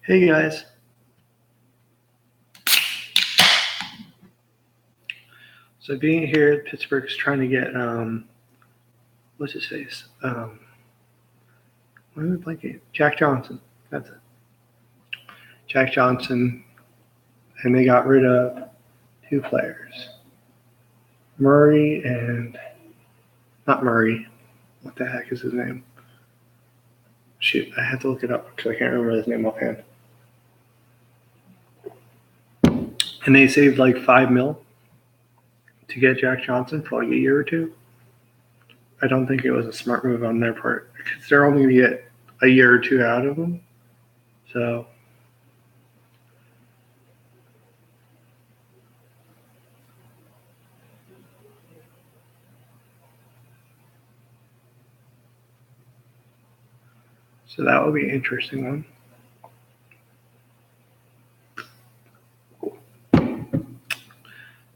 Hey guys. So being here, Pittsburgh's trying to get what's his face? What am I blanking? Jack Johnson. That's it. Jack Johnson, and they got rid of two players, Murray and not Murray. What the heck is his name? Shoot, I had to look it up because I can't remember his name offhand. And they saved like $5 million to get Jack Johnson for like a year or two. I don't think it was a smart move on their part because they're only going to get a year or two out of him. So that would be an interesting one.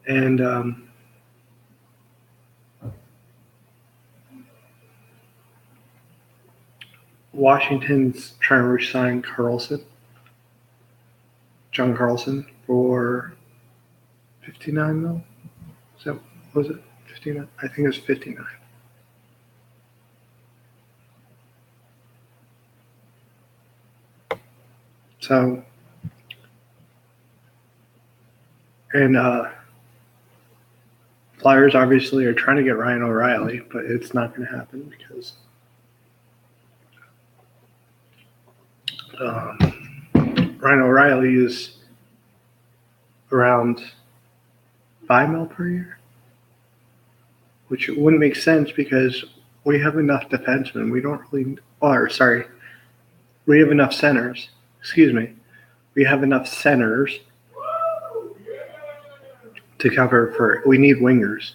And Washington's trying to re-sign John Carlson, for $59 million. So was it 59? I think it was 59. So, and Flyers obviously are trying to get Ryan O'Reilly, but it's not going to happen because Ryan O'Reilly is around $5 million per year, which wouldn't make sense because we have enough defensemen. We don't really, we have enough centers. Excuse me. We have enough centers to cover for. We need wingers.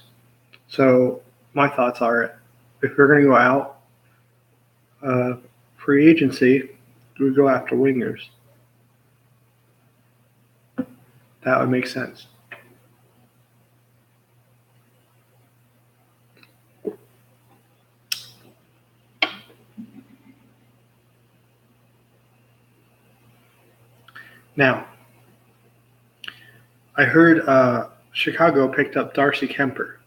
So my thoughts are, if we're going to go out free agency, we go after wingers. That would make sense. Now, I heard Chicago picked up Darcy Kemper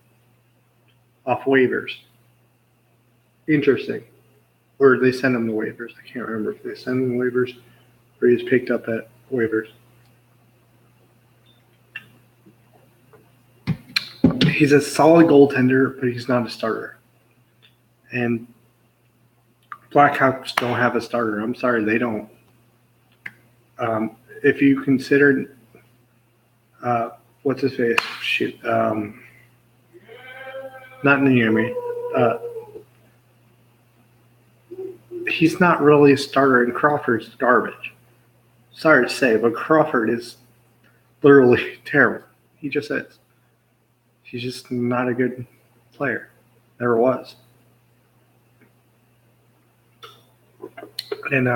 off waivers. Interesting. Or they sent him the waivers. I can't remember if they sent him the waivers or he was picked up at waivers. He's a solid goaltender, but he's not a starter. And Blackhawks don't have a starter. I'm sorry, they don't. If you consider what's his face? Shoot. Not Niemi. He's not really a starter, and Crawford's garbage. Sorry to say, but Crawford is literally terrible. He just is. He's just not a good player. Never was. And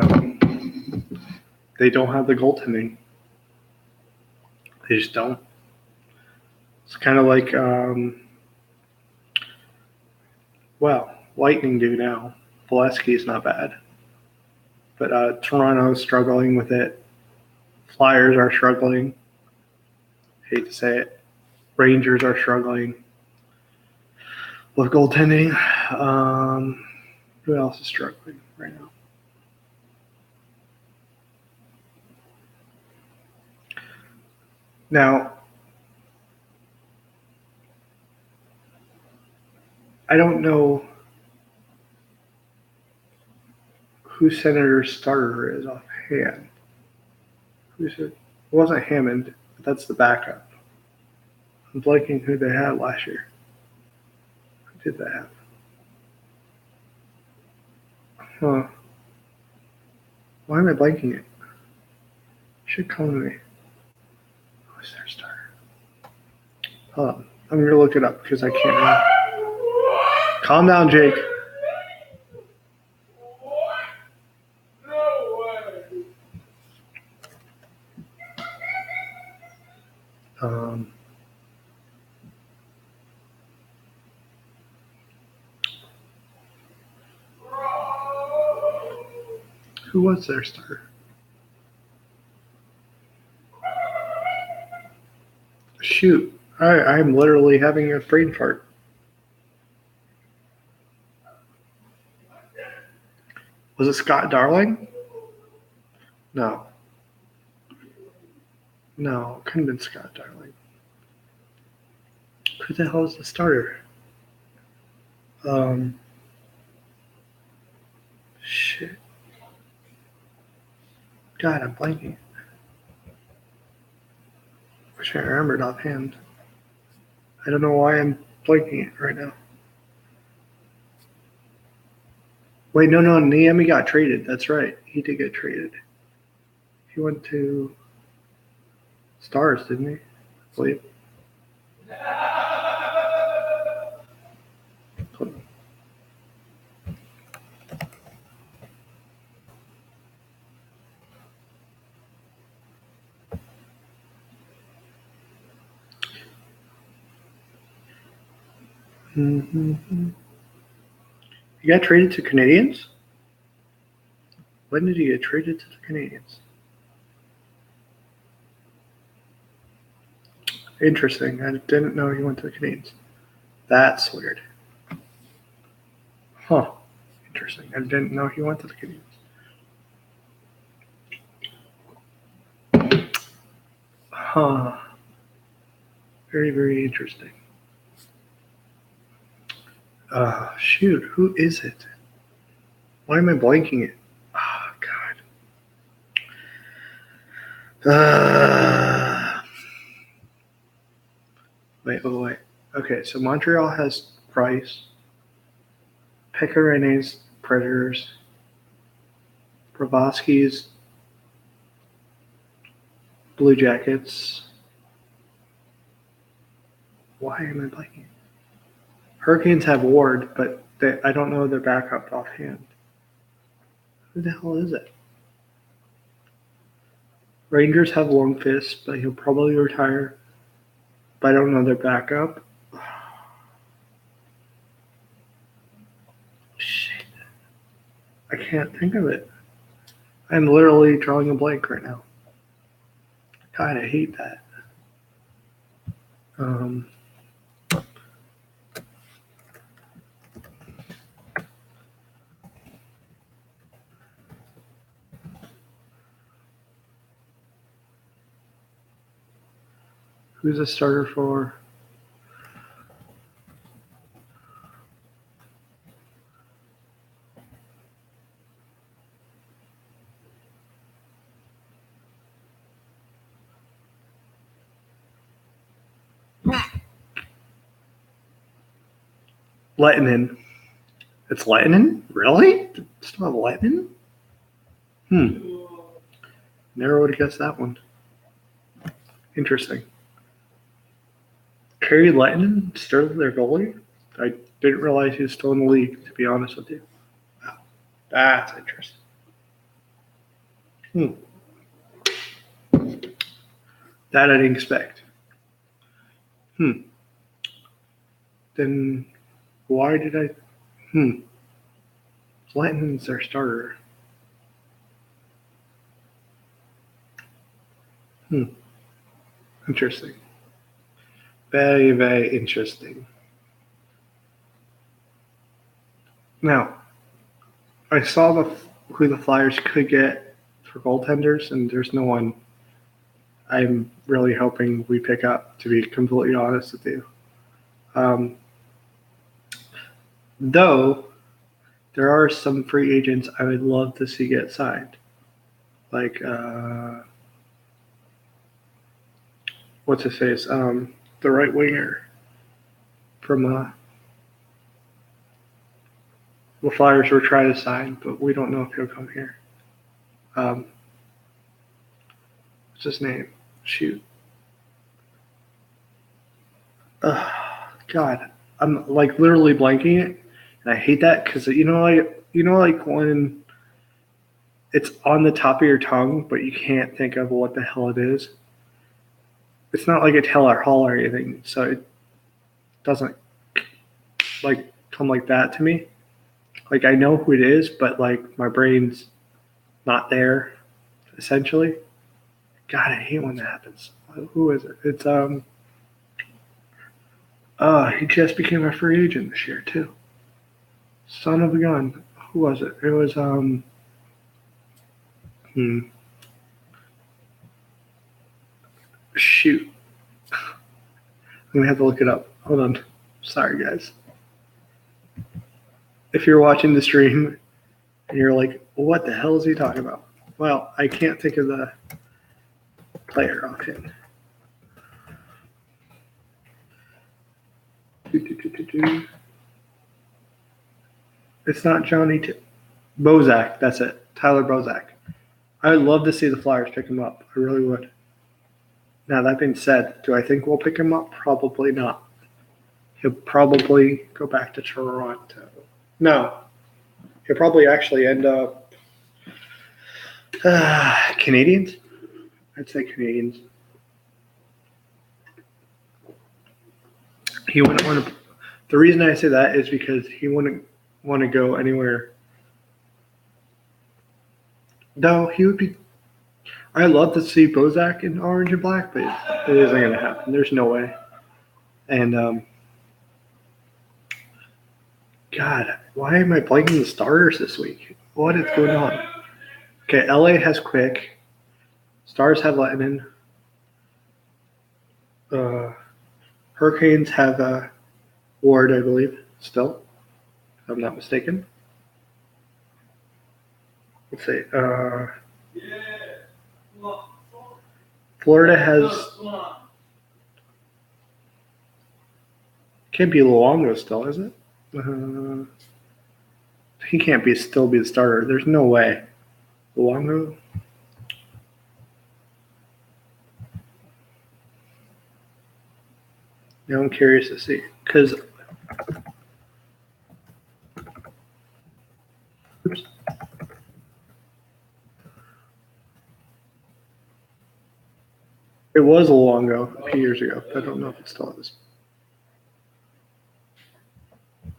they don't have the goaltending. They just don't. It's kind of like, Lightning do now. Valesky's not bad. But Toronto's struggling with it. Flyers are struggling. Hate to say it. Rangers are struggling with goaltending. Who else is struggling right now? Now, I don't know who Senator's starter is offhand. It wasn't Hammond, but that's the backup. I'm blanking who they had last year. Who did they have? Huh. Why am I blanking it? Should come to me. Who's their starter? Hold on. I'm going to look it up because I can't remember. Calm down, Jake. Who was their starter? shoot. I'm literally having a brain fart. Was it Scott Darling? No. No, it couldn't have been Scott Darling. Who the hell is the starter? Shit. God, I'm blanking. Wish I remembered offhand. I don't know why I'm blanking it right now. Wait, no, Niemi got traded. That's right. He did get traded. He went to Stars, didn't he? I believe. Mm-hmm. He got traded to Canadians? When did he get traded to the Canadians? Interesting. I didn't know he went to the Canadians. That's weird. Huh. Interesting. I didn't know he went to the Canadians. Huh. Very, very interesting. Shoot. Who is it? Why am I blanking it? Oh, God. Wait. Okay, so Montreal has Price. Pecorini's Predators. Brovsky's Blue Jackets. Why am I blanking? Hurricanes have Ward, but I don't know their backup offhand. Who the hell is it? Rangers have Longfist, but he'll probably retire. But I don't know their backup. Shit. I can't think of it. I'm literally drawing a blank right now. God, I hate that. Who's a starter for? Lettinen. It's Lettinen? Really? Still have Lettinen? Never would have guessed that one. Interesting. Kerry Lettinen, still their goalie? I didn't realize he was still in the league, to be honest with you. Wow. That's interesting. That I didn't expect. Then why did I? Lettinen's their starter. Interesting. Very, very interesting. Now, I saw who the Flyers could get for goaltenders, and there's no one I'm really hoping we pick up, to be completely honest with you. Though, there are some free agents I would love to see get signed. Like, what's his face? The right winger from the Flyers were trying to sign, but we don't know if he'll come here. What's his name? Shoot. God, I'm like literally blanking it, and I hate that because like when it's on the top of your tongue, but you can't think of what the hell it is. It's not like a Taylor Hall or anything, so it doesn't like come like that to me. Like I know who it is, but like my brain's not there, essentially. God, I hate when that happens. Who is it? It's He just became a free agent this year too. Son of a gun. Who was it? It was hmm, shoot. I'm gonna have to look it up. Hold on. Sorry guys. If you're watching the stream and you're like, what the hell is he talking about? Well, I can't think of the player offhand. It's not Johnny Bozak. That's it. Tyler Bozak. I would love to see the Flyers pick him up. I really would. Now, that being said, do I think we'll pick him up? Probably not. He'll probably go back to Toronto. No. He'll probably actually end up Canadians? I'd say Canadians. He wouldn't want to. The reason I say that is because he wouldn't want to go anywhere. No, he would be. I love to see Bozak in orange and black, but it isn't going to happen. There's no way. And God, why am I blanking the starters this week? What is going on? Okay, LA has Quick. Stars have Lettinen. Hurricanes have Ward, I believe, still, if I'm not mistaken. Let's see. Florida has. Can't be Luongo still, is it? He can't still be the starter. There's no way. Luongo. Now I'm curious to see because. Oops. It was Luongo a few years ago. I don't know if it still is.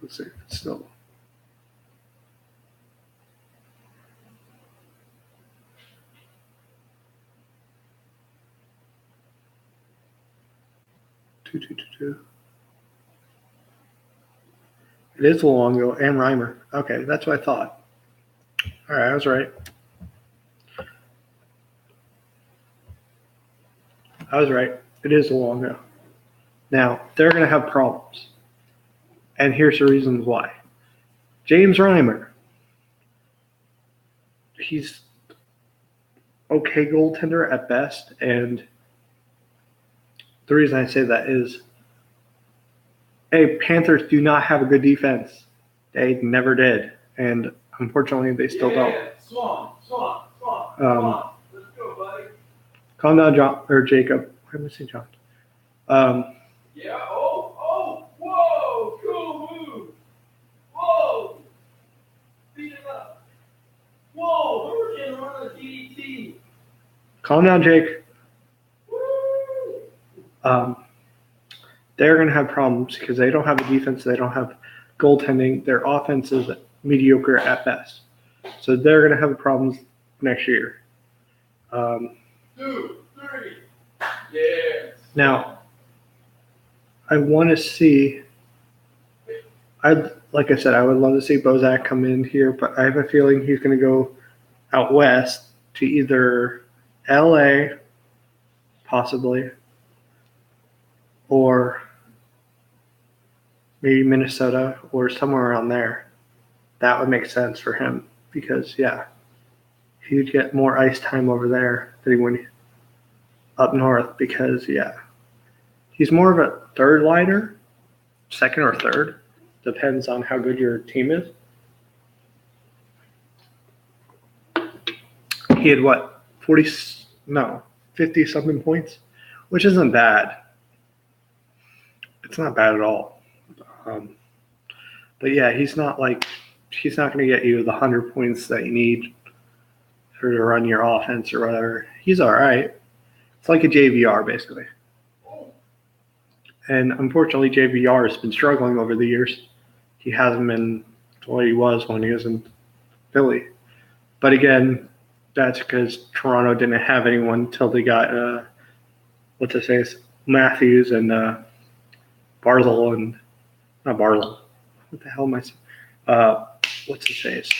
Let's see if it's still. It is Luongo and Reimer. Okay, that's what I thought. All right, I was right. It is Luongo. Now, they're going to have problems. And here's the reasons why. James Reimer. He's okay goaltender at best. And the reason I say that is, Panthers do not have a good defense. They never did. And unfortunately, they still don't. Swan. Let's go, buddy. Calm down, John, or Jacob. Why am I saying John? Yeah. Oh. Whoa. Cool move. Whoa. Beat it up. Whoa. Hurricane run a DDT. Calm down, Jake. Woo. They're going to have problems because they don't have a defense. They don't have goaltending. Their offense is mediocre at best. So they're going to have problems next year. 2, 3. Yes. Now, I want to see. Like I said, I would love to see Bozak come in here, but I have a feeling he's going to go out west to either LA, possibly, or maybe Minnesota or somewhere around there. That would make sense for him because, yeah, he would get more ice time over there than he would up north because, yeah, he's more of a third liner, second or third. Depends on how good your team is. He had 50-something points, which isn't bad. It's not bad at all. But yeah, he's not going to get you the 100 points that you need to run your offense or whatever. He's all right. It's like a JVR, basically. And unfortunately, JVR has been struggling over the years. He hasn't been what he was when he was in Philly. But again, that's because Toronto didn't have anyone until they got, Matthews and Barzal and not Barzal. What the hell am I saying? What's his face?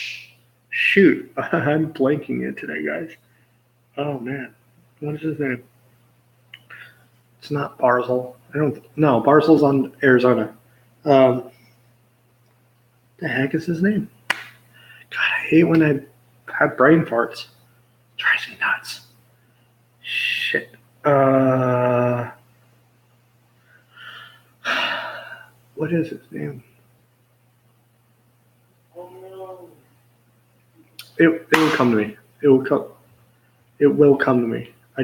Shoot, I'm blanking it today, guys. Oh man, what is his name? It's not Barzal. I don't. No, Barzal's on Arizona. The heck is his name? God, I hate when I have brain farts. It drives me nuts. Shit. What is his name? Oh no. It will come to me. It will come. It will come to me. I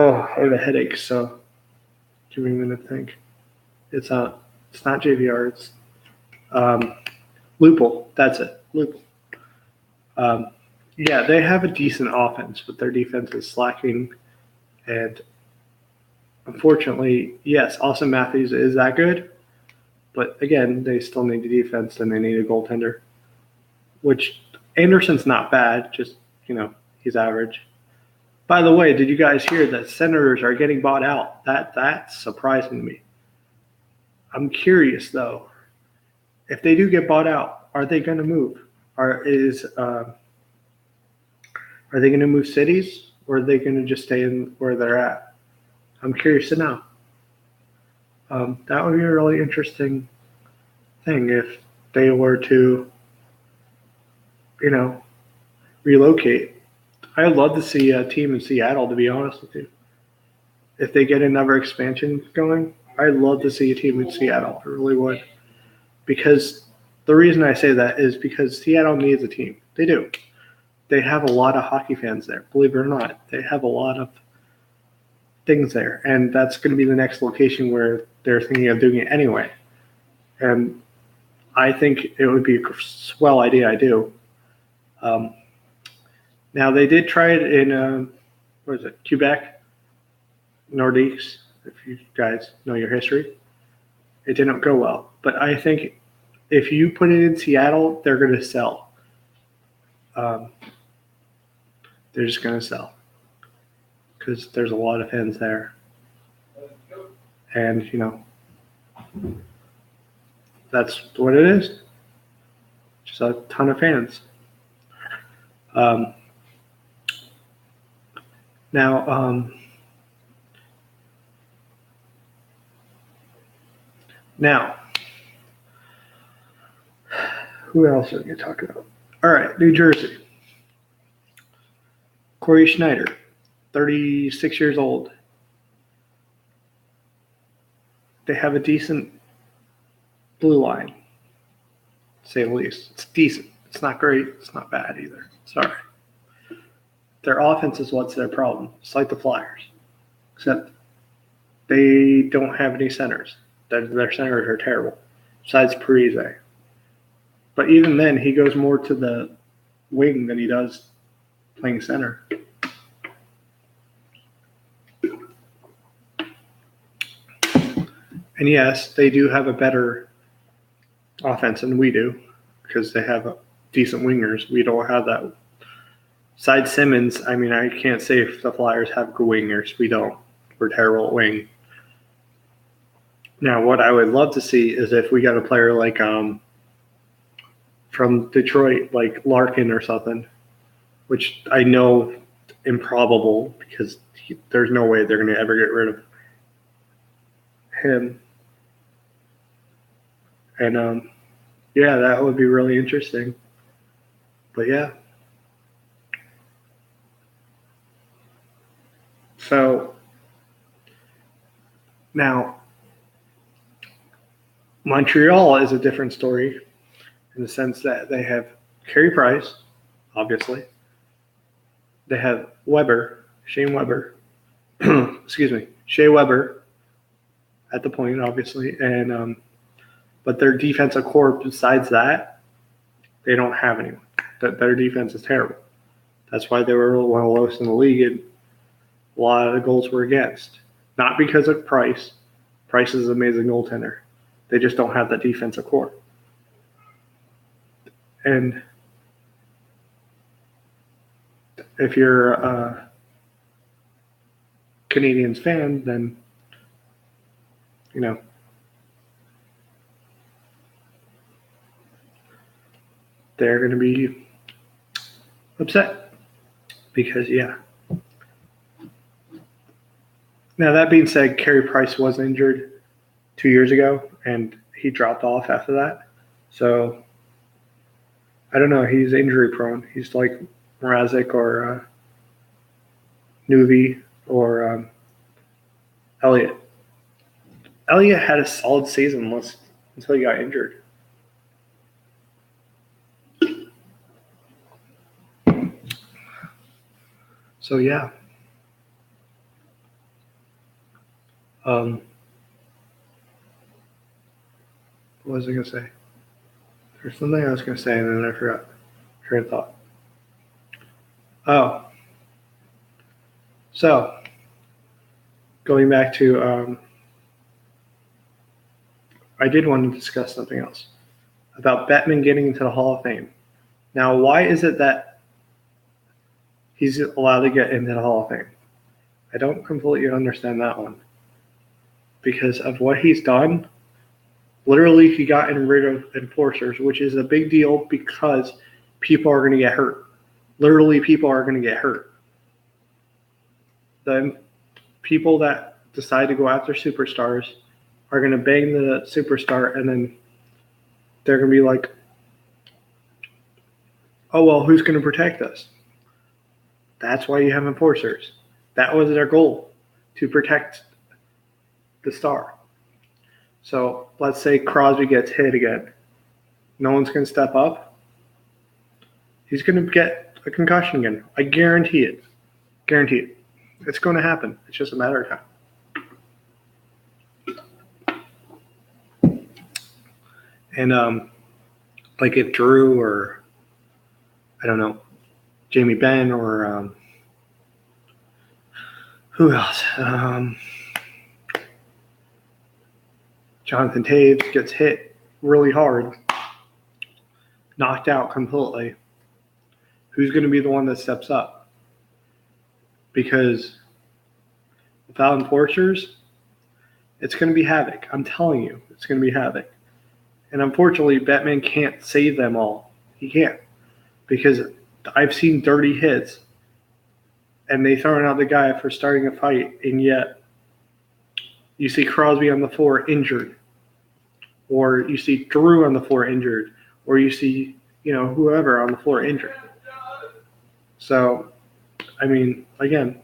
have a headache, so give me a minute to think. It's not JVR. It's Lupul. That's it. Lupul. Yeah, they have a decent offense, but their defense is slacking. And unfortunately, yes, Austin Matthews is that good. But again, they still need a defense and they need a goaltender. Which Anderson's not bad, just, he's average. By the way, did you guys hear that Senators are getting bought out? That's surprising to me. I'm curious though. If they do get bought out, are they going to move? Are they going to move cities, or are they going to just stay in where they're at? I'm curious to know. That would be a really interesting thing if they were to, relocate. I'd love to see a team in Seattle, to be honest with you. If they get another expansion going, I'd love to see a team in Seattle. I really would. Because the reason I say that is because Seattle needs a team. They do. They have a lot of hockey fans there, believe it or not. They have a lot of things there. And that's going to be the next location where they're thinking of doing it anyway. And I think it would be a swell idea. I do. Now, they did try it in, Quebec, Nordiques, if you guys know your history. It didn't go well. But I think if you put it in Seattle, they're going to sell. They're just going to sell because there's a lot of fans there. And, that's what it is. Just a ton of fans. Now, who else are we going to talk about? All right, New Jersey. Corey Schneider, 36 years old. They have a decent blue line, to say the least. It's decent. It's not great. It's not bad either. Sorry. Their offense is what's their problem. It's like the Flyers, except they don't have any centers. Their centers are terrible, besides Parise. But even then, he goes more to the wing than he does playing center. And yes, they do have a better offense than we do because they have decent wingers. We don't have that. Besides Simmons, I can't say if the Flyers have good wingers. We don't. We're terrible at wing. Now, what I would love to see is if we got a player like from Detroit, like Larkin or something, which I know improbable because there's no way they're going to ever get rid of him. And, that would be really interesting. But, yeah. So, now, Montreal is a different story in the sense that they have Carey Price, obviously. They have Shea Weber at the point, obviously. And but their defensive core, besides that, they don't have anyone. Their defense is terrible. That's why they were one of the lowest in the league, and a lot of the goals were against. Not because of Price. Price is an amazing goaltender. They just don't have that defensive core. And if you're a Canadiens fan, then you know, they're going to be upset because, yeah. Now, that being said, Carey Price was injured 2 years ago, and he dropped off after that. So, I don't know. He's injury prone. He's like Mrazek or Nuvi or Elliott. Elliott had a solid season until he got injured. So, yeah. What was I going to say? There's something I was going to say, and then I forgot. Train of thought. Oh. So, going back to, I did want to discuss something else about Bettman getting into the Hall of Fame. Now, why is it that he's allowed to get into the Hall of Fame? I don't completely understand that one. Because of what he's done, literally he got rid of enforcers, which is a big deal because people are going to get hurt. Literally, people are going to get hurt. The people that decide to go after superstars are going to bang the superstar, and then they're going to be like, oh, well, who's going to protect us? That's why you have enforcers. That was their goal, to protect the star. So let's say Crosby gets hit again. No one's going to step up. He's going to get a concussion again. I guarantee it. Guarantee it. It's going to happen. It's just a matter of time. And like if Drew or, I don't know, Jamie Benn or who else? Jonathan Taves gets hit really hard, knocked out completely. Who's going to be the one that steps up? Because without enforcers, it's going to be havoc. I'm telling you, it's going to be havoc. And unfortunately, Bettman can't save them all. He can't. Because I've seen dirty hits, and they throwing out the guy for starting a fight, and yet you see Crosby on the floor injured. Or you see Drew on the floor injured. Or you see, whoever on the floor injured. So, I mean, again,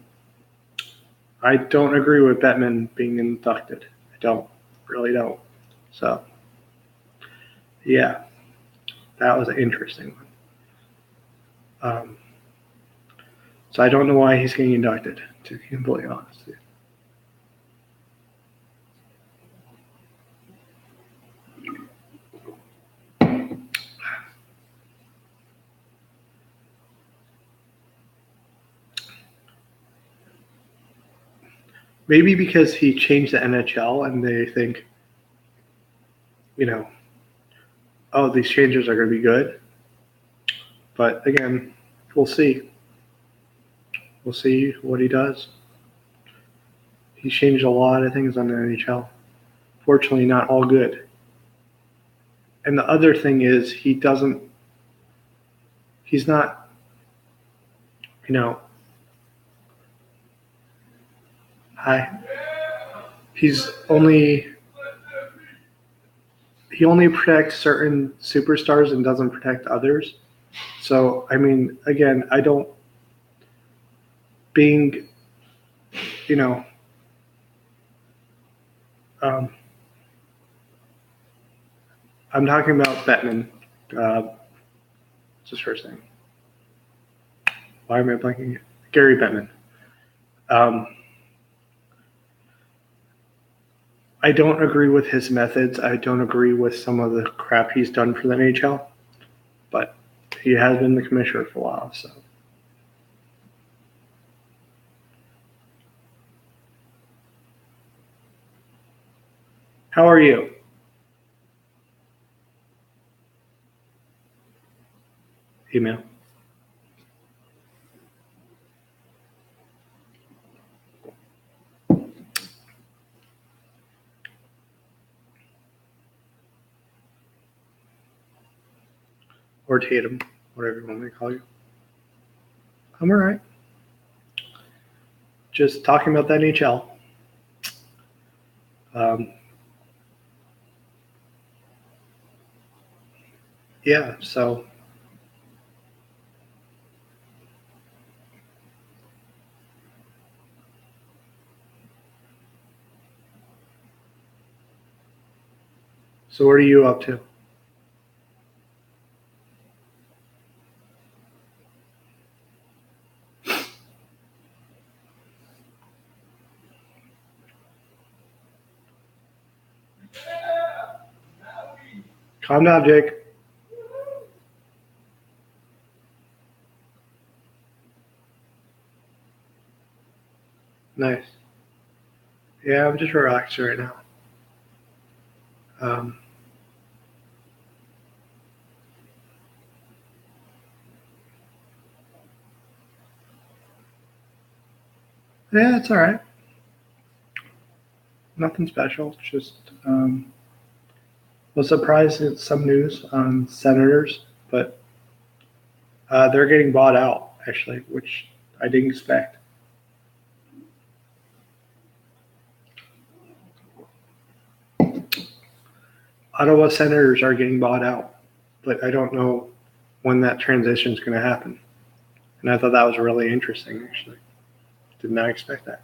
I don't agree with Bettman being inducted. I don't. Really don't. So, yeah, that was an interesting one. So I don't know why he's getting inducted, to be completely honest. Maybe because he changed the NHL and they think, oh, these changes are going to be good. But again, we'll see. We'll see what he does. He's changed a lot of things on the NHL. Fortunately, not all good. And the other thing is he's not, he only protects certain superstars and doesn't protect others. So, I mean, again, I don't, being, I'm talking about Bettman. What's his first name? Why am I blanking? Gary Bettman. I don't agree with his methods. I don't agree with some of the crap he's done for the NHL. But he has been the commissioner for a while, so. How are you? Email. or Tatum, whatever you want me to call you. I'm all right. Just talking about the NHL. Yeah, so what are you up to? Calm down, Jake. Nice. Yeah, I'm just relaxing right now. Yeah, it's all right. Nothing special. Just was surprised at some news on Senators, but they're getting bought out actually, which I didn't expect. Ottawa Senators are getting bought out, but I don't know when that transition is going to happen. And I thought that was really interesting, actually. Did not expect that.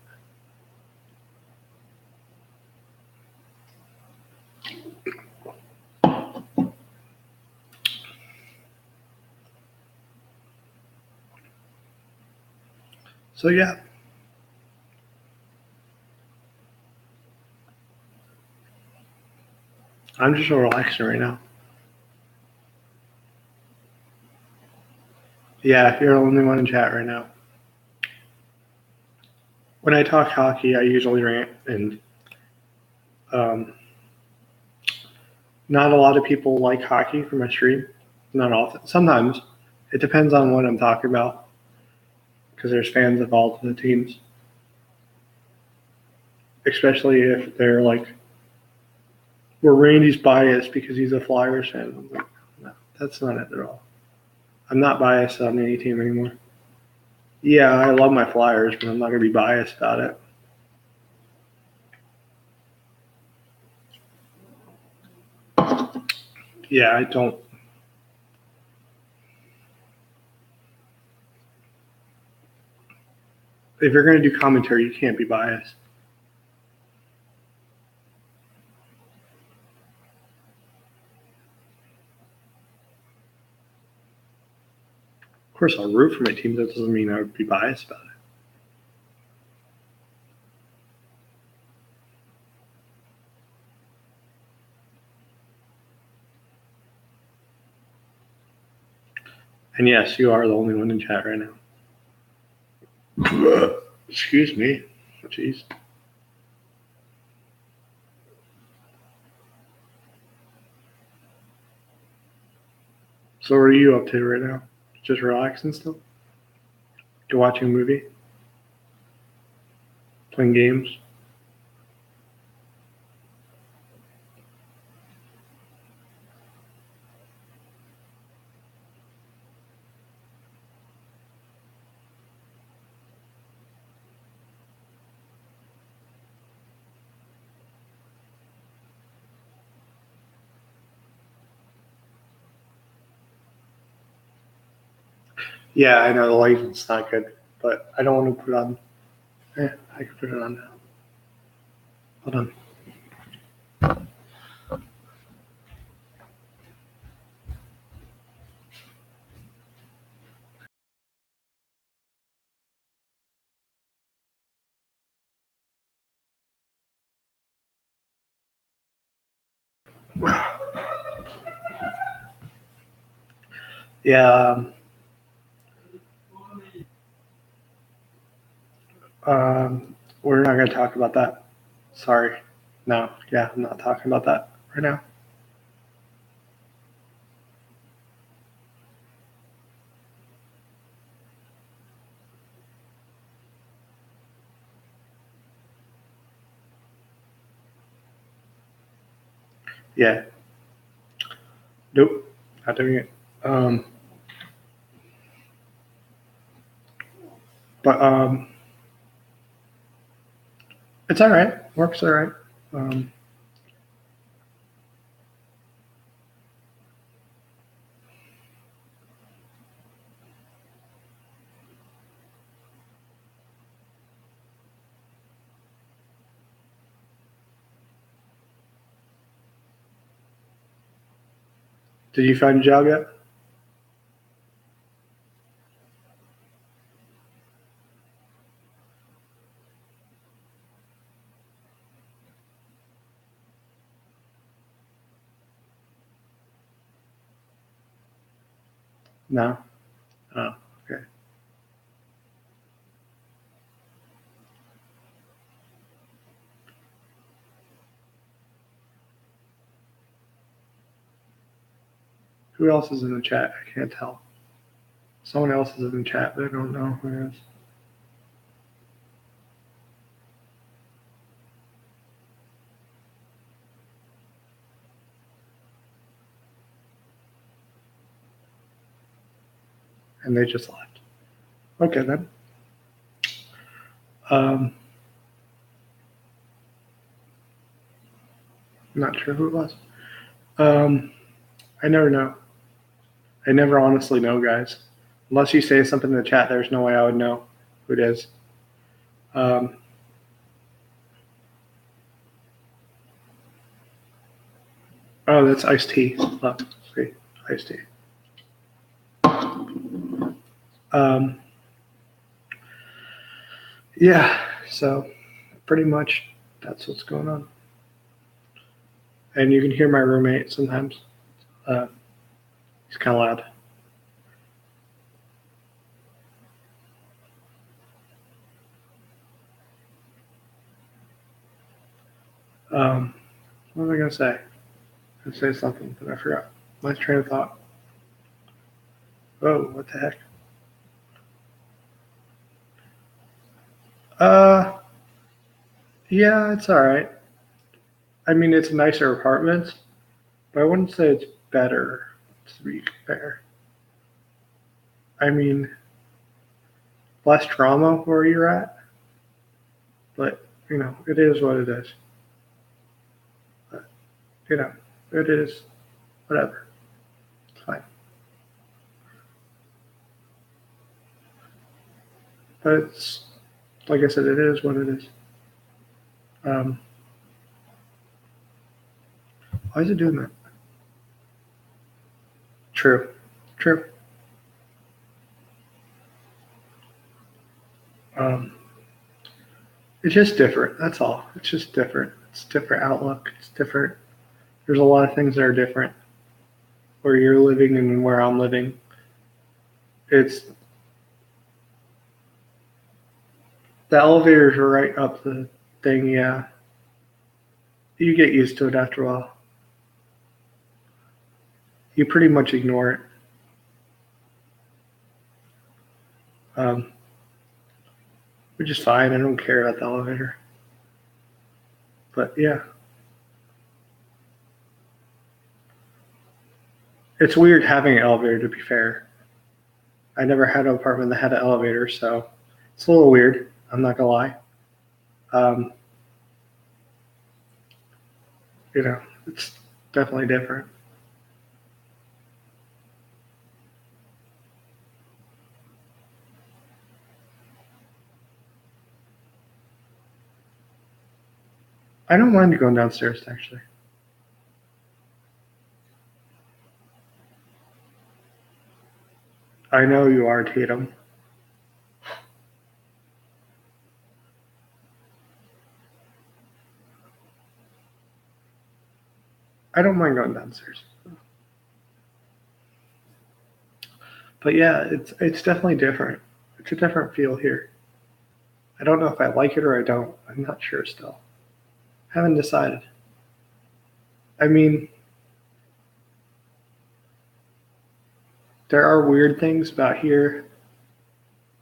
So, yeah. I'm just relaxing right now. Yeah, you're the only one in chat right now. When I talk hockey, I usually rant, and not a lot of people like hockey for my stream. Not often. Sometimes. It depends on what I'm talking about, because there's fans of all the teams. Especially if they're like, well, Randy's biased because he's a Flyers fan. I'm like, no, that's not it at all. I'm not biased on any team anymore. Yeah, I love my Flyers, but I'm not going to be biased about it. Yeah, I don't. If you're going to do commentary, you can't be biased. Of course, I'll root for my team. That doesn't mean I would be biased about it. And yes, you are the only one in chat right now. Excuse me. Jeez. So what are you up to right now? Just relaxing still? You watching a movie? Playing games? Yeah, I know the lighting's not good, but I don't want to put it on. I can put it on now. Hold on. Yeah. We're not going to talk about that. Sorry. No. Yeah, I'm not talking about that right now. Yeah. Nope. Not doing it. Um, but it's all right. Works all right. Um, did you find a job yet? No. Oh, okay. Who else is in the chat? I can't tell. Someone else is in the chat, but I don't know who it is. And they just left. Okay then. I'm not sure who it was. I never know. I never honestly know, guys. Unless you say something in the chat, there's no way I would know who it is. Oh, that's iced tea. Look, see, iced tea. Yeah, so pretty much that's what's going on. And you can hear my roommate sometimes. He's kind of loud. What was I going to say? I was going to say something, but I forgot. My train of thought. Oh, what the heck? Yeah, it's all right. I mean, it's a nicer apartment, but I wouldn't say it's better, to be fair. I mean, less drama where you're at, but, you know, it is what it is. But, you know, it is whatever. It's fine. But it's, like I said, it is what it is. Why is it doing that? True. It's just different. That's all. It's just different. It's different outlook. It's different. There's a lot of things that are different where you're living and where I'm living. It's the elevators are right up the thing. Yeah, you get used to it after a while. You pretty much ignore it. Which is fine. I don't care about the elevator. But yeah. It's weird having an elevator, to be fair. I never had an apartment that had an elevator, so it's a little weird. I'm not gonna lie. You know, it's definitely different. I don't mind going downstairs, actually. I know you are, Tatum. I don't mind going downstairs. But yeah, it's definitely different. It's a different feel here. I don't know if I like it or I don't. I'm not sure still. Haven't decided. I mean, there are weird things about here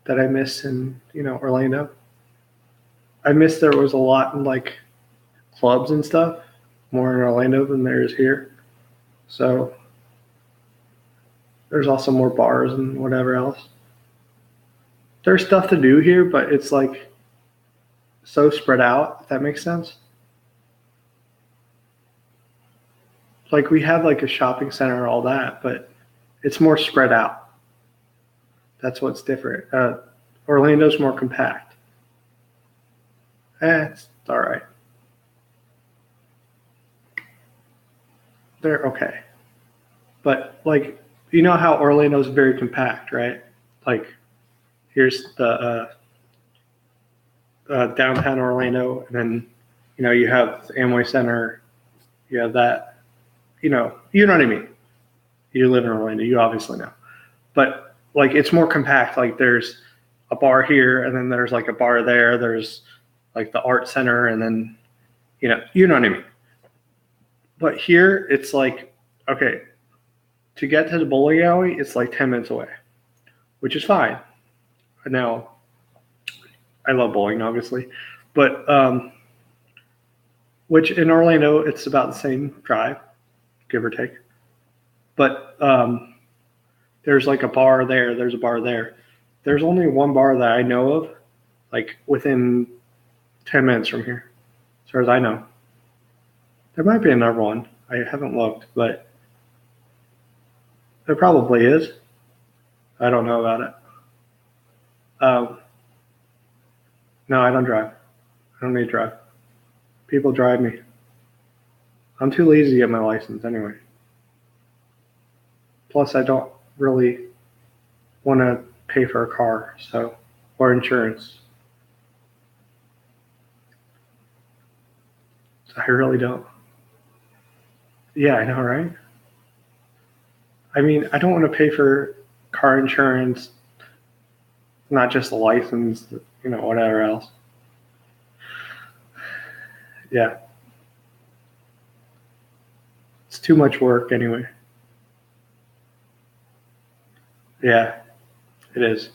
that I miss in, you know, Orlando. I miss there was a lot in like clubs and stuff more in Orlando than there is here. So There's also more bars and whatever else. There's stuff to do here, but it's like so spread out, if that makes sense. Like we have like a shopping center and all that, but it's more spread out. That's what's different. Orlando's more compact. It's all right. They're okay. But like, you know how Orlando's very compact, right? Like, here's the downtown Orlando, and then you have the Amway Center, you have that. You know what I mean. You live in Orlando, you obviously know. But like, it's more compact. Like, there's a bar here, and then there's like a bar there. There's like the art center, and then you know what I mean. But here, it's like, okay, to get to the bowling alley, it's like 10 minutes away, which is fine. Now, I love bowling, obviously, but which in Orlando, it's about the same drive, give or take. But there's like a bar there, there's a bar there. There's only one bar that I know of, like within 10 minutes from here, as far as I know. There might be another one. I haven't looked, but there probably is. I don't know about it. No, I don't drive. I don't need to drive. People drive me. I'm too lazy to get my license anyway. Plus, I don't really want to pay for a car, or insurance. So I really don't. Yeah, I know, right? I mean, I don't want to pay for car insurance, not just a license, whatever else. Yeah. It's too much work anyway. Yeah, it is.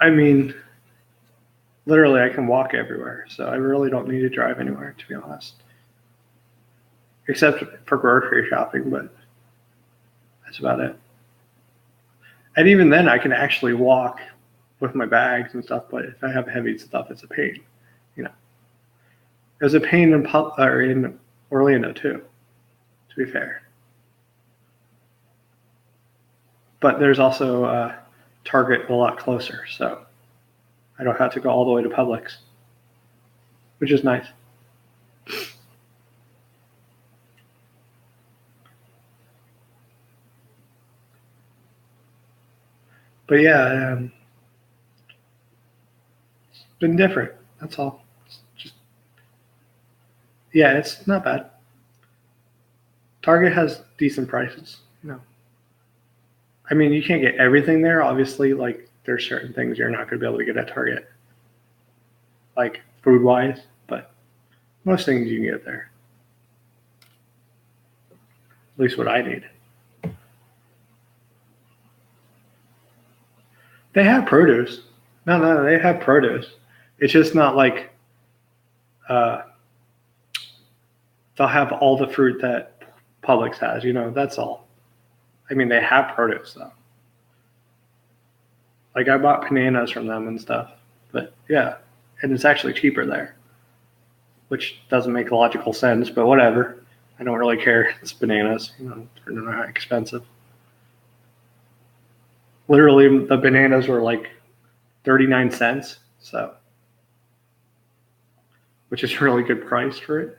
I mean, literally, I can walk everywhere, so I really don't need to drive anywhere, to be honest. Except for grocery shopping, but that's about it. And even then, I can actually walk with my bags and stuff, but if I have heavy stuff, it's a pain. It was a pain in Orlando too, to be fair. But there's also Target a lot closer, so I don't have to go all the way to Publix, which is nice. But yeah, it's been different. That's all. Yeah, it's not bad. Target has decent prices. I mean, you can't get everything there. Obviously, like there's certain things you're not going to be able to get at Target, like food wise, but most things you can get there. At least what I need. They have produce. No, they have produce. It's just not like they'll have all the fruit that Publix has. That's all. I mean, they have produce though. Like I bought bananas from them and stuff, but yeah, and it's actually cheaper there, which doesn't make logical sense, but whatever. I don't really care. It's bananas, they're not expensive. Literally, the bananas were like 39 cents, so which is a really good price for it.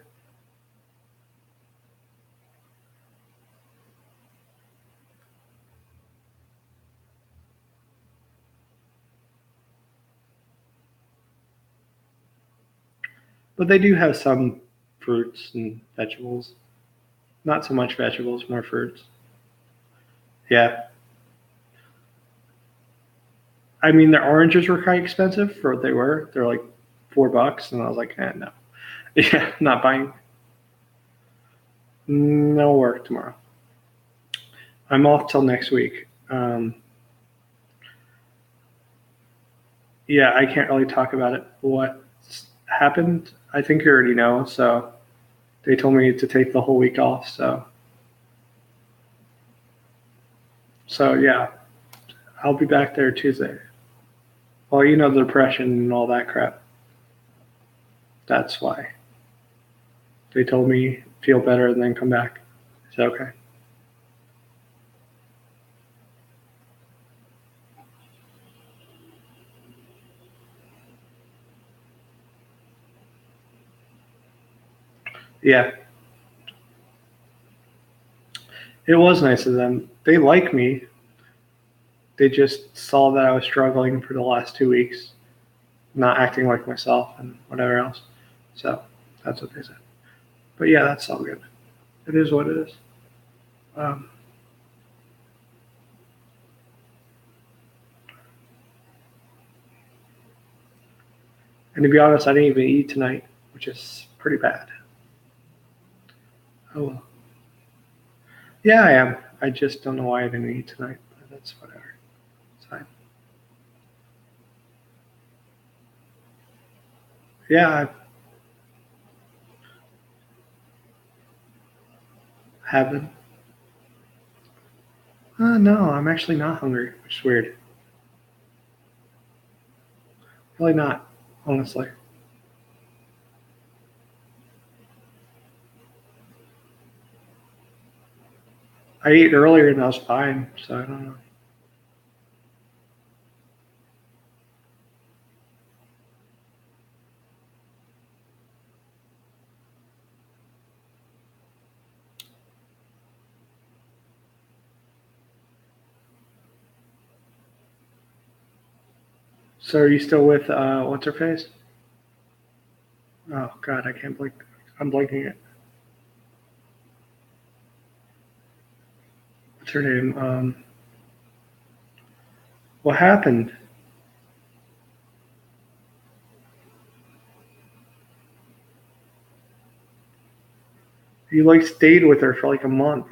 But they do have some fruits and vegetables. Not so much vegetables, more fruits. Yeah. I mean, their oranges were quite expensive for what they were. They're like $4, and I was like, no. Yeah, not buying. No work tomorrow. I'm off till next week. Yeah, I can't really talk about it. What happened? I think you already know. So they told me to take the whole week off. So yeah, I'll be back there Tuesday. Well, you know, the depression and all that crap. That's why. They told me feel better and then come back. Is that okay? Yeah. It was nice of them. They like me. They just saw that I was struggling for the last 2 weeks, not acting like myself and whatever else. So that's what they said. But yeah, that's all good. It is what it is. Um, and to be honest, I didn't even eat tonight, which is pretty bad. Oh well. Yeah, I am. I just don't know why I didn't eat tonight. But that's whatever. It's fine. Yeah, I have been. No, I'm actually not hungry, which is weird. Really not, honestly. I ate earlier and I was fine, so I don't know. So are you still with what's her face? Oh God, I can't blink. I'm blinking it. What's her name? What happened? You like stayed with her for like a month.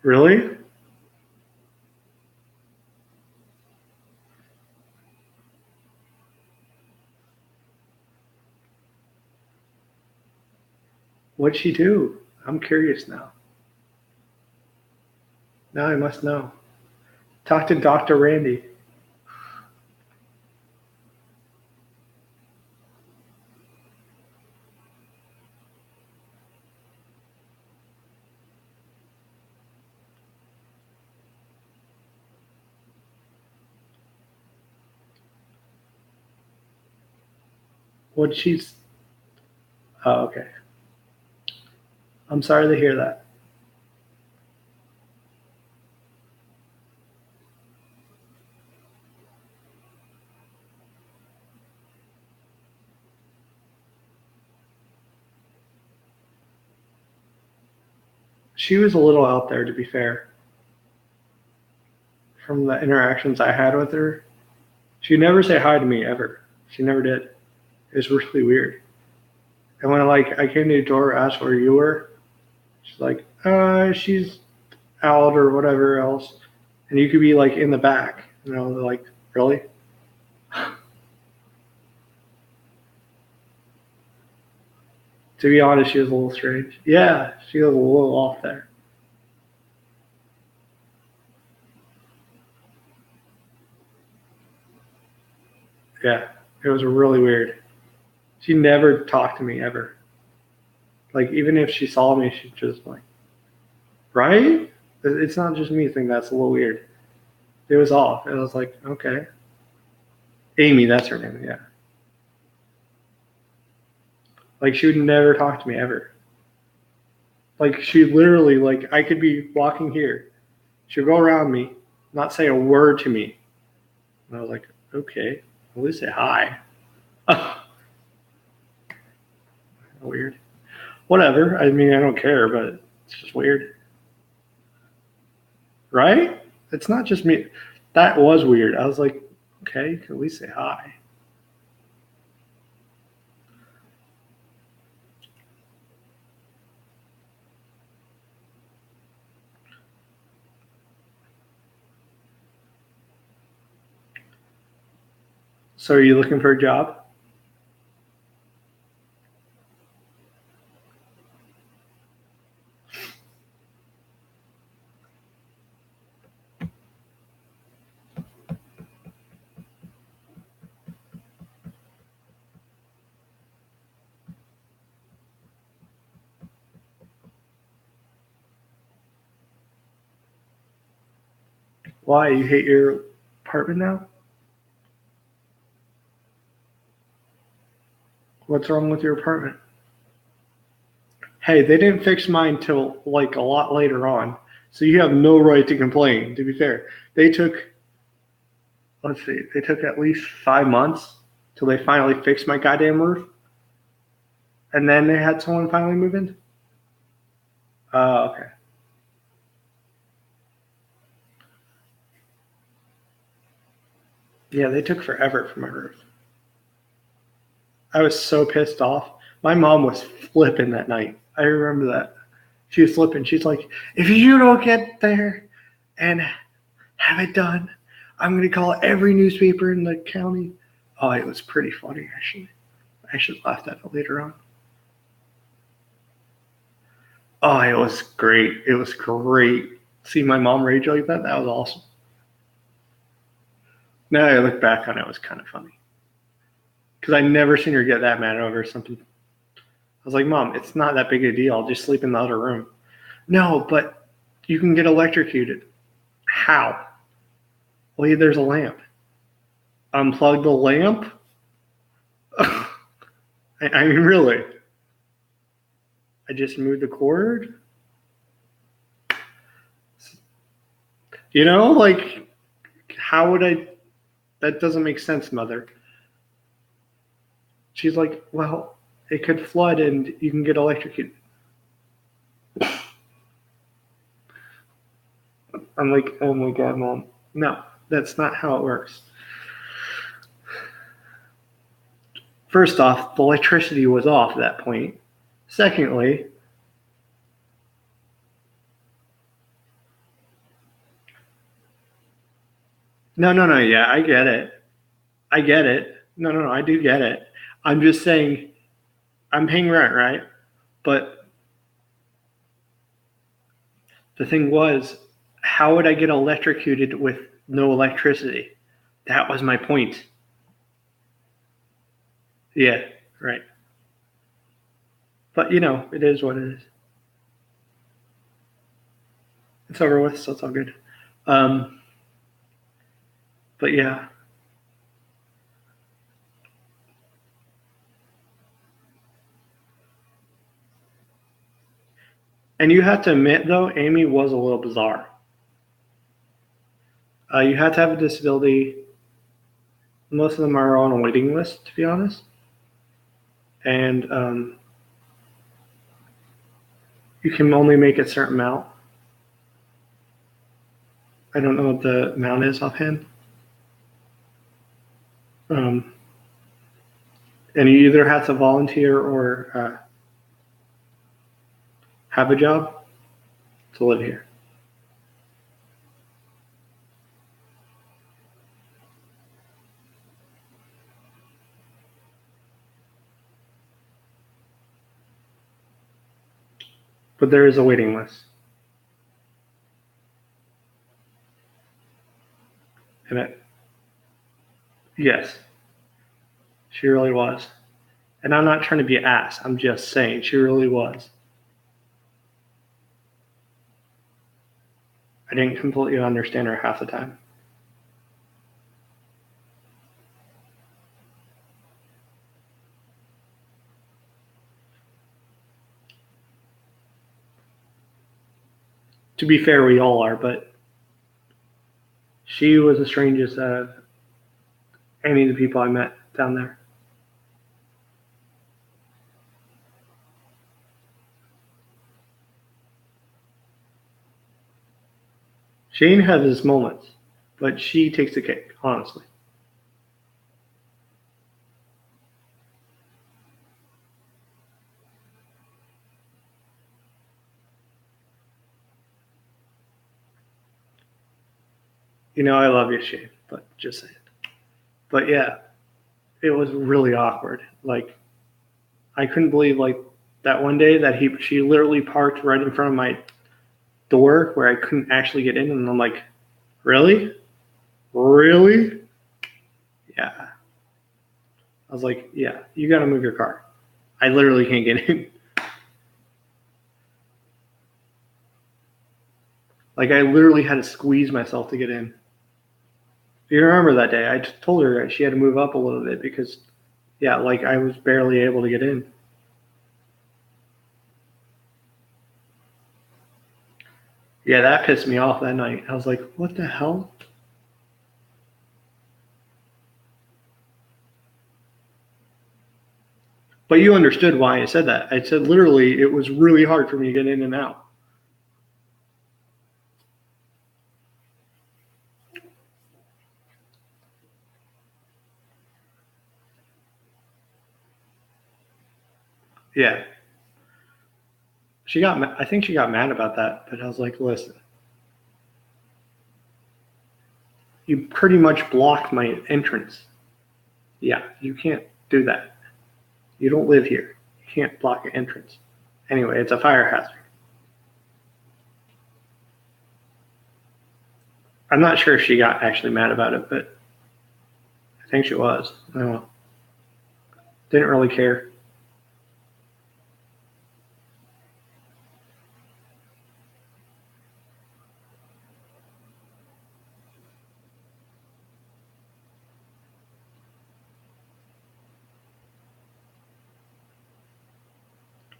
Really? What'd she do? I'm curious now. Now I must know. Talk to Dr. Randy. What she's. Oh, okay. I'm sorry to hear that. She was a little out there, to be fair. From the interactions I had with her, she'd never say hi to me ever. She never did. It was really weird. And when I came to the door, asked where you were, she's like, she's out or whatever else. And you could be like in the back, like, really? To be honest, she was a little strange. Yeah, she was a little off there. Yeah, it was really weird. She never talked to me ever. Like, even if she saw me, she'd just like, right? It's not just me thinking that's a little weird. It was off. And I was like, okay. Amy, that's her name, yeah. Like, she would never talk to me ever. Like, she literally, like, I could be walking here. She'd go around me, not say a word to me. And I was like, okay, at least say hi. Weird. Whatever. I mean, I don't care, but it's just weird. Right? It's not just me. That was weird. I was like, okay, you can at least say hi. So are you looking for a job? Why? You hate your apartment now? What's wrong with your apartment? Hey, they didn't fix mine till like a lot later on. So you have no right to complain, to be fair. They took, let's see, they took at least 5 months till they finally fixed my goddamn roof. And then they had someone finally move in? Okay. Yeah, they took forever for my roof. I was so pissed off. My mom was flipping that night. I remember that. She was flipping. She's like, if you don't get there and have it done, I'm going to call every newspaper in the county. Oh, it was pretty funny, actually. I should laugh at it later on. Oh, it was great. It was great. See my mom rage like that? That was awesome. Now I look back on it, it was kind of funny. Because I never seen her get that mad over something. I was like, Mom, it's not that big a deal. I'll just sleep in the other room. No, but you can get electrocuted. How? Well, there's a lamp. Unplug the lamp? I mean, really? I just moved the cord? You know, like, how would I? That doesn't make sense, Mother. She's like, well, it could flood and you can get electrocuted. I'm like, oh my God, Mom. No, that's not how it works. First off, the electricity was off at that point. Secondly, no, yeah, I get it. I get it. No, I do get it. I'm just saying, I'm paying rent, right? But the thing was, how would I get electrocuted with no electricity? That was my point. Yeah, right. But it is what it is. It's over with, so it's all good. Um, but yeah. And you have to admit, though, Amy was a little bizarre. You have to have a disability. Most of them are on a waiting list, to be honest. And you can only make a certain amount. I don't know what the amount is offhand. And you either have to volunteer or have a job to live here. But there is a waiting list. And yes, she really was. And I'm not trying to be an ass. I'm just saying she really was. I didn't completely understand her half the time. To be fair, we all are, but she was the strangest out of any of the people I met down there. Shane has his moments, but she takes the cake, honestly. I love you, Shane, but just saying. But yeah, it was really awkward. Like, I couldn't believe like that one day that she literally parked right in front of my door where I couldn't actually get in, and I'm like, really? Really? Yeah. I was like, yeah, you got to move your car. I literally can't get in. Like, I literally had to squeeze myself to get in. You remember that day? I told her she had to move up a little bit because, yeah, like I was barely able to get in. Yeah, that pissed me off that night. I was like, what the hell? But you understood why I said that. I said literally it was really hard for me to get in and out. Yeah. I think she got mad about that, but I was like, listen, you pretty much blocked my entrance. Yeah, you can't do that. You don't live here. You can't block your entrance. Anyway, it's a fire hazard. I'm not sure if she got actually mad about it, but I think she was. I don't know. Didn't really care.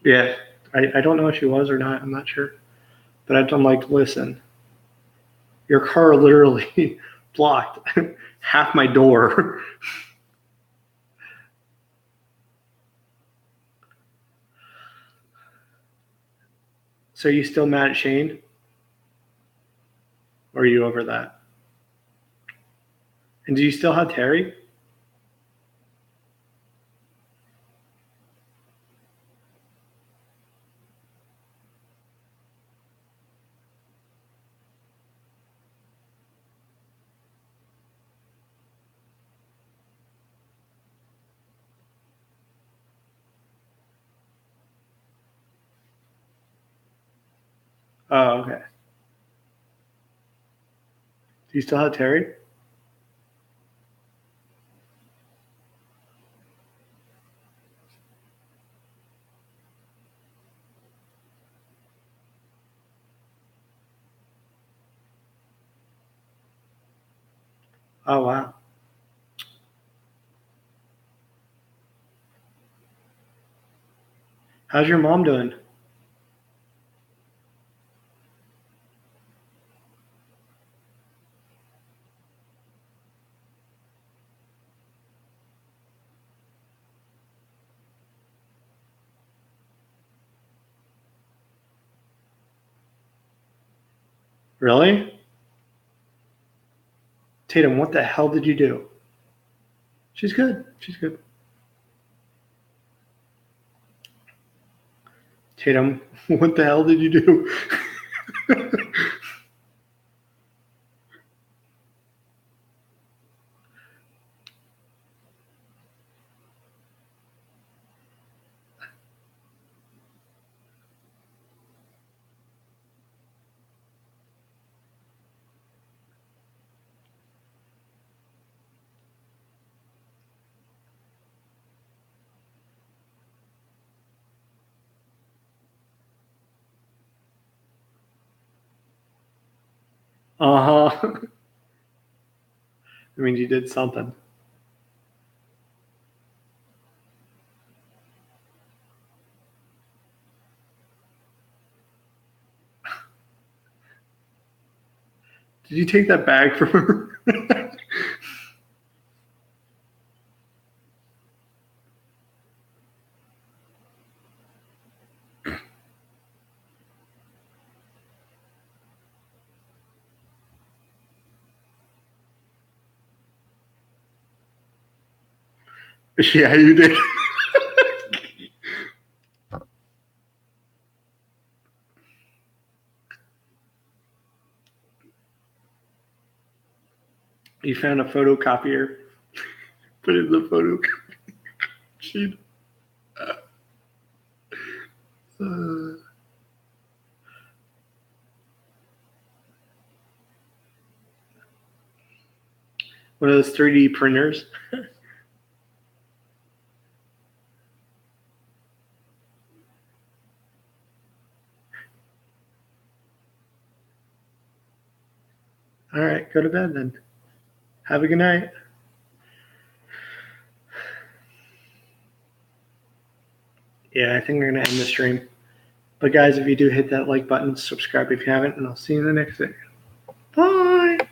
Yeah, I don't know if she was or not. I'm not sure. But I'm like, listen, your car literally blocked half my door. So are you still mad at Shane? Or are you over that? And do you still have Terry? Oh, okay. Do you still have Terry? Oh, wow. How's your mom doing? Really? Tatum, what the hell did you do? She's good. She's good. Tatum, what the hell did you do? Uh huh. I mean, you did something. Did you take that bag from her? Yeah, you did. You found a photocopier. Put in the photo sheet. One of those 3D printers. All right, go to bed then. Have a good night. Yeah, I think we're going to end the stream. But guys, if you do hit that like button, subscribe if you haven't, and I'll see you in the next video. Bye.